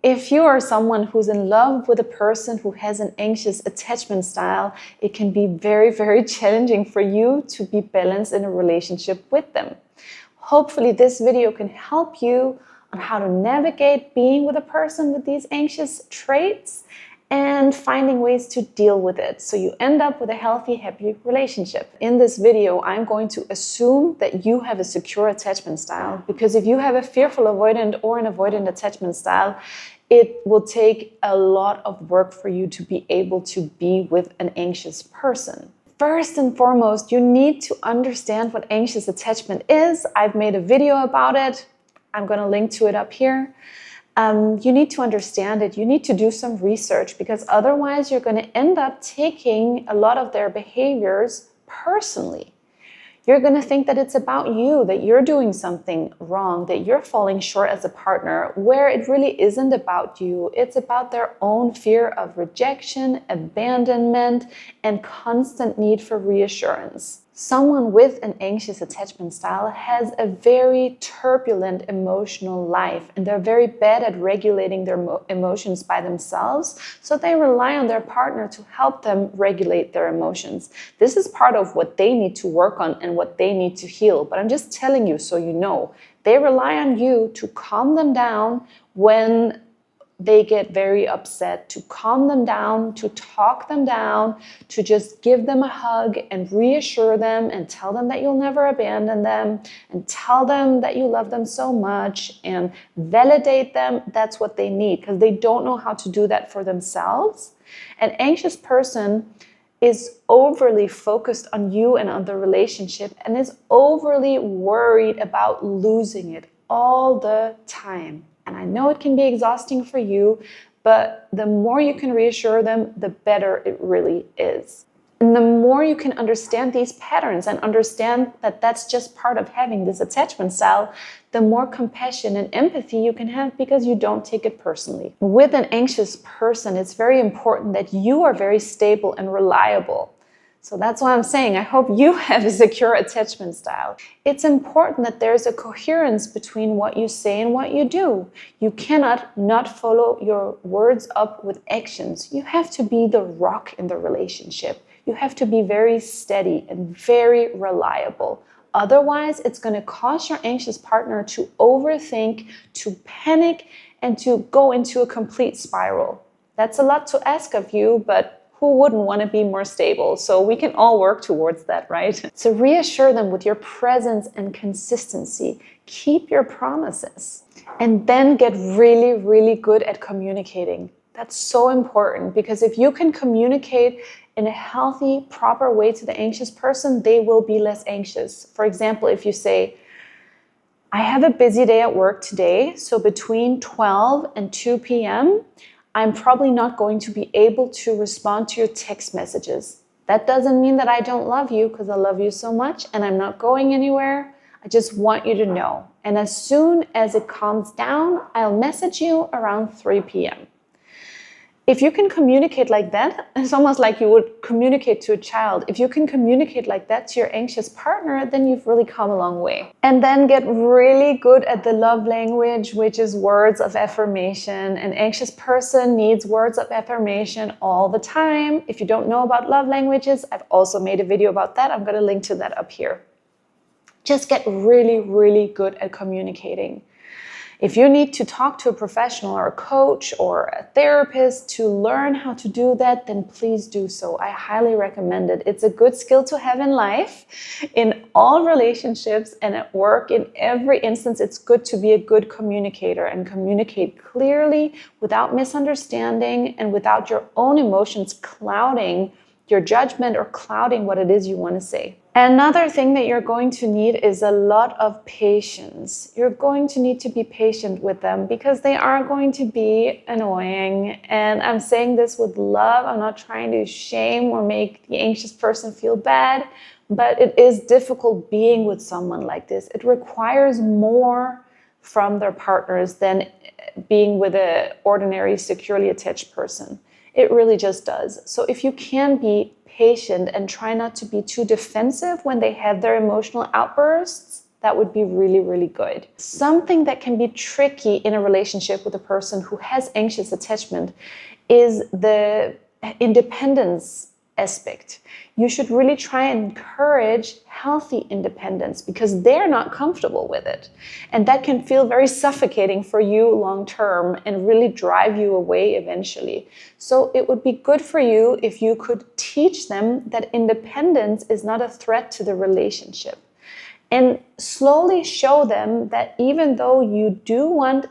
If you are someone who's in love with a person who has an anxious attachment style, it can be very, very challenging for you to be balanced in a relationship with them. Hopefully this video can help you on how to navigate being with a person with these anxious traits and finding ways to deal with it so you end up with a healthy, happy relationship. In this video, I'm going to assume that you have a secure attachment style, because if you have a fearful avoidant or an avoidant attachment style, it will take a lot of work for you to be able to be with an anxious person. First and foremost, you need to understand what anxious attachment is. I've made a video about it. I'm going to link to it up here. You need to understand it. You need to do some research, because otherwise you're going to end up taking a lot of their behaviors personally. You're going to think that it's about you, that you're doing something wrong, that you're falling short as a partner, where it really isn't about you. It's about their own fear of rejection, abandonment, and constant need for reassurance. Someone with an anxious attachment style has a very turbulent emotional life, and they're very bad at regulating their emotions by themselves, so they rely on their partner to help them regulate their emotions. This is part of what they need to work on and what they need to heal, but I'm just telling you so you know. They rely on you to calm them down when they get very upset, to calm them down, to talk them down, to just give them a hug and reassure them and tell them that you'll never abandon them and tell them that you love them so much and validate them. That's what they need, because they don't know how to do that for themselves. An anxious person is overly focused on you and on the relationship and is overly worried about losing it all the time. And I know it can be exhausting for you, but the more you can reassure them, the better it really is. And the more you can understand these patterns and understand that that's just part of having this attachment style, the more compassion and empathy you can have, because you don't take it personally. With an anxious person, it's very important that you are very stable and reliable. So that's why I'm saying I hope you have a secure attachment style. It's important that there's a coherence between what you say and what you do. You cannot not follow your words up with actions. You have to be the rock in the relationship. You have to be very steady and very reliable. Otherwise, it's going to cause your anxious partner to overthink, to panic, and to go into a complete spiral. That's a lot to ask of you, but who wouldn't want to be more stable? So we can all work towards that, right? So reassure them with your presence and consistency. Keep your promises. And then get really, really good at communicating. That's so important, because if you can communicate in a healthy, proper way to the anxious person, they will be less anxious. For example, if you say, I have a busy day at work today, so between 12 and 2 p.m., I'm probably not going to be able to respond to your text messages. That doesn't mean that I don't love you, because I love you so much and I'm not going anywhere. I just want you to know. And as soon as it calms down, I'll message you around 3 p.m. If you can communicate like that, it's almost like you would communicate to a child. If you can communicate like that to your anxious partner, then you've really come a long way. And then get really good at the love language, which is words of affirmation. An anxious person needs words of affirmation all the time. If you don't know about love languages, I've also made a video about that. I'm going to link to that up here. Just get really, really good at communicating. If you need to talk to a professional or a coach or a therapist to learn how to do that, then please do so. I highly recommend it. It's a good skill to have in life, in all relationships and at work. In every instance, it's good to be a good communicator and communicate clearly without misunderstanding and without your own emotions clouding your judgment or clouding what it is you want to say. Another thing that you're going to need is a lot of patience. You're going to need to be patient with them, because they are going to be annoying. And I'm saying this with love. I'm not trying to shame or make the anxious person feel bad, but it is difficult being with someone like this. It requires more from their partners than being with an ordinary, securely attached person. It really just does. So if you can be patient and try not to be too defensive when they have their emotional outbursts, That would be really, really good. Something that can be tricky in a relationship with a person who has anxious attachment is the independence aspect. You should really try and encourage healthy independence because they're not comfortable with it. And that can feel very suffocating for you long term and really drive you away eventually. So it would be good for you if you could teach them that independence is not a threat to the relationship. And slowly show them that even though you do want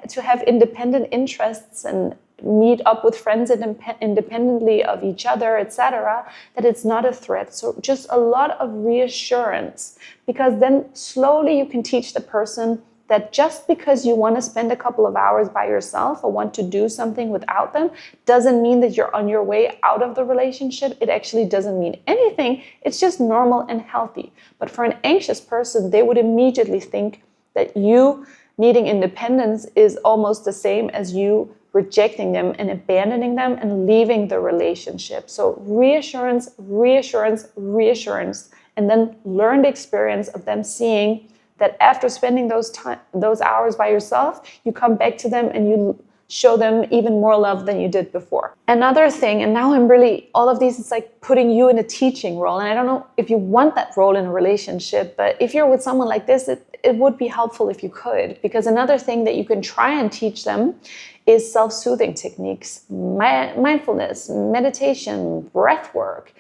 to have independent interests and meet up with friends independently of each other, etc., that it's not a threat. So just a lot of reassurance, because then slowly you can teach the person that just because you want to spend a couple of hours by yourself or want to do something without them doesn't mean that you're on your way out of the relationship. It actually doesn't mean anything. It's just normal and healthy. But for an anxious person, they would immediately think that you needing independence is almost the same as you rejecting them and abandoning them and leaving the relationship. So reassurance, reassurance, reassurance, and then learned experience of them seeing that after spending those hours by yourself, you come back to them and you show them even more love than you did before. Another thing, and now I'm really, all of these, it's like putting you in a teaching role. And I don't know if you want that role in a relationship, but if you're with someone like this, it would be helpful if you could. Because another thing that you can try and teach them is self-soothing techniques, mindfulness, meditation, breath work.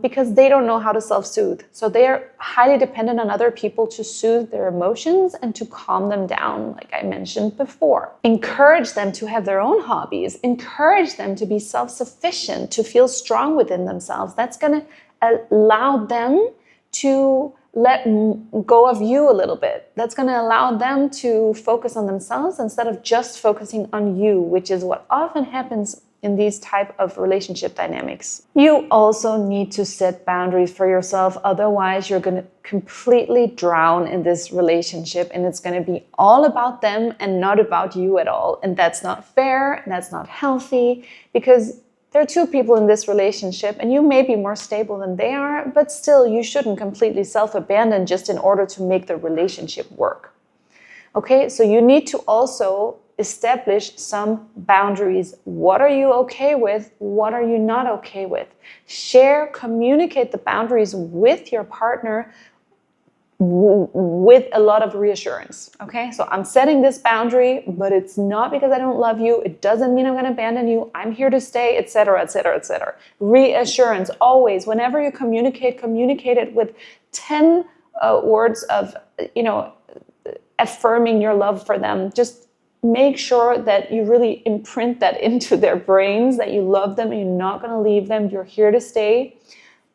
Because they don't know how to self-soothe. So they are highly dependent on other people to soothe their emotions and to calm them down, like I mentioned before. Encourage them to have their own hobbies. Encourage them to be self-sufficient, to feel strong within themselves. That's going to allow them to let go of you a little bit. That's going to allow them to focus on themselves instead of just focusing on you, which is what often happens in these type of relationship dynamics. You also need to set boundaries for yourself. Otherwise, you're going to completely drown in this relationship and it's going to be all about them and not about you at all. And that's not fair. And that's not healthy because there are two people in this relationship and you may be more stable than they are, but still you shouldn't completely self-abandon just in order to make the relationship work. Okay, so you need to also establish some boundaries. What are you okay with? What are you not okay with? Share, communicate the boundaries with your partner with a lot of reassurance. Okay, so I'm setting this boundary, but it's not because I don't love you. It doesn't mean I'm going to abandon you. I'm here to stay, etc., etc., etc. Reassurance always. Whenever you communicate it with 10 words of, affirming your love for them. Just make sure that you really imprint that into their brains, that you love them and you're not going to leave them. You're here to stay,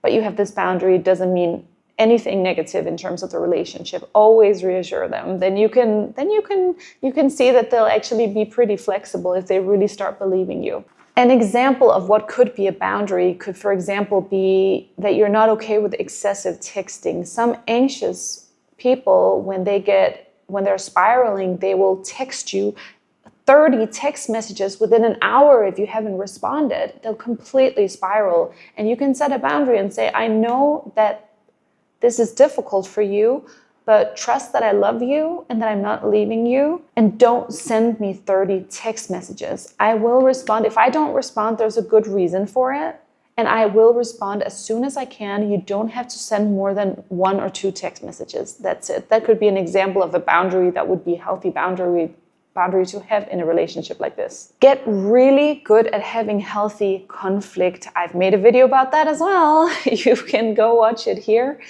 but you have this boundary. It doesn't mean anything negative in terms of the relationship. Always reassure them. Then you can see that they'll actually be pretty flexible if they really start believing you. An example of what could be a boundary could, for example, be that you're not okay with excessive texting. Some anxious people, when they're spiraling, they will text you 30 text messages within an hour if you haven't responded. They'll completely spiral. And you can set a boundary and say, I know that this is difficult for you, but trust that I love you and that I'm not leaving you. And don't send me 30 text messages. I will respond. If I don't respond, there's a good reason for it. And I will respond as soon as I can. You don't have to send more than 1 or 2 text messages. That's it. That could be an example of a boundary that would be a healthy boundary to have in a relationship like this. Get really good at having healthy conflict. I've made a video about that as well. You can go watch it here,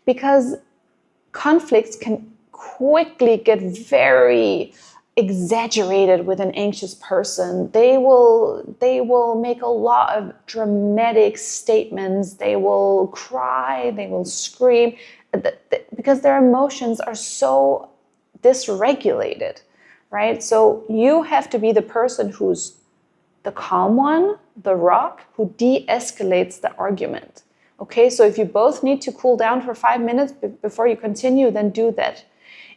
because conflicts can quickly get very exaggerated with an anxious person. They will make a lot of dramatic statements. They will cry, they will scream, because their emotions are so dysregulated, right? So you have to be the person who's the calm one, the rock, who de-escalates the argument. Okay, so if you both need to cool down for 5 minutes before you continue, then do that.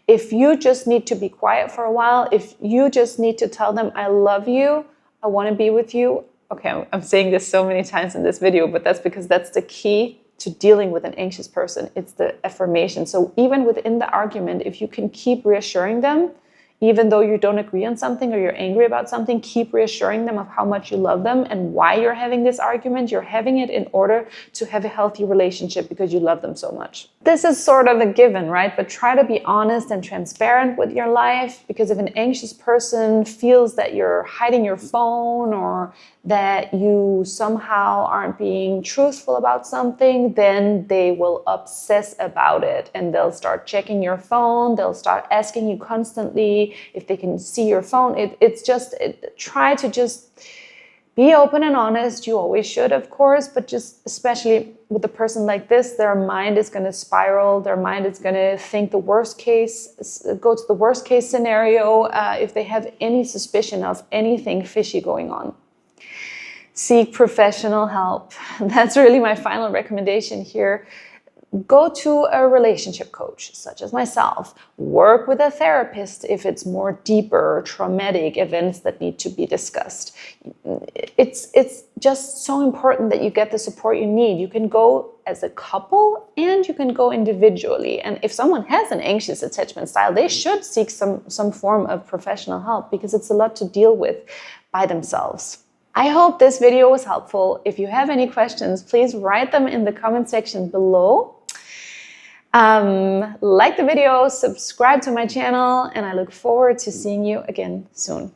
If you just need to be quiet for a while, if you just need to tell them, I love you, I want to be with you. Okay, I'm saying this so many times in this video, but that's because that's the key to dealing with an anxious person. It's the affirmation. So even within the argument, if you can keep reassuring them, even though you don't agree on something or you're angry about something, keep reassuring them of how much you love them and why you're having this argument. You're having it in order to have a healthy relationship because you love them so much. This is sort of a given, right? But try to be honest and transparent with your life, because if an anxious person feels that you're hiding your phone or that you somehow aren't being truthful about something, then they will obsess about it and they'll start checking your phone. They'll start asking you constantly if they can see your phone. Try to just be open and honest. You always should, of course, but just especially with a person like this, their mind is going to spiral. Their mind is going to think the worst case, go to the worst case scenario if they have any suspicion of anything fishy going on. Seek professional help. That's really my final recommendation here. Go to a relationship coach, such as myself. Work with a therapist if it's more deeper, traumatic events that need to be discussed. It's just so important that you get the support you need. You can go as a couple and you can go individually. And if someone has an anxious attachment style, they should seek some form of professional help, because it's a lot to deal with by themselves. I hope this video was helpful. If you have any questions, please write them in the comment section below. Like the video, subscribe to my channel, and I look forward to seeing you again soon.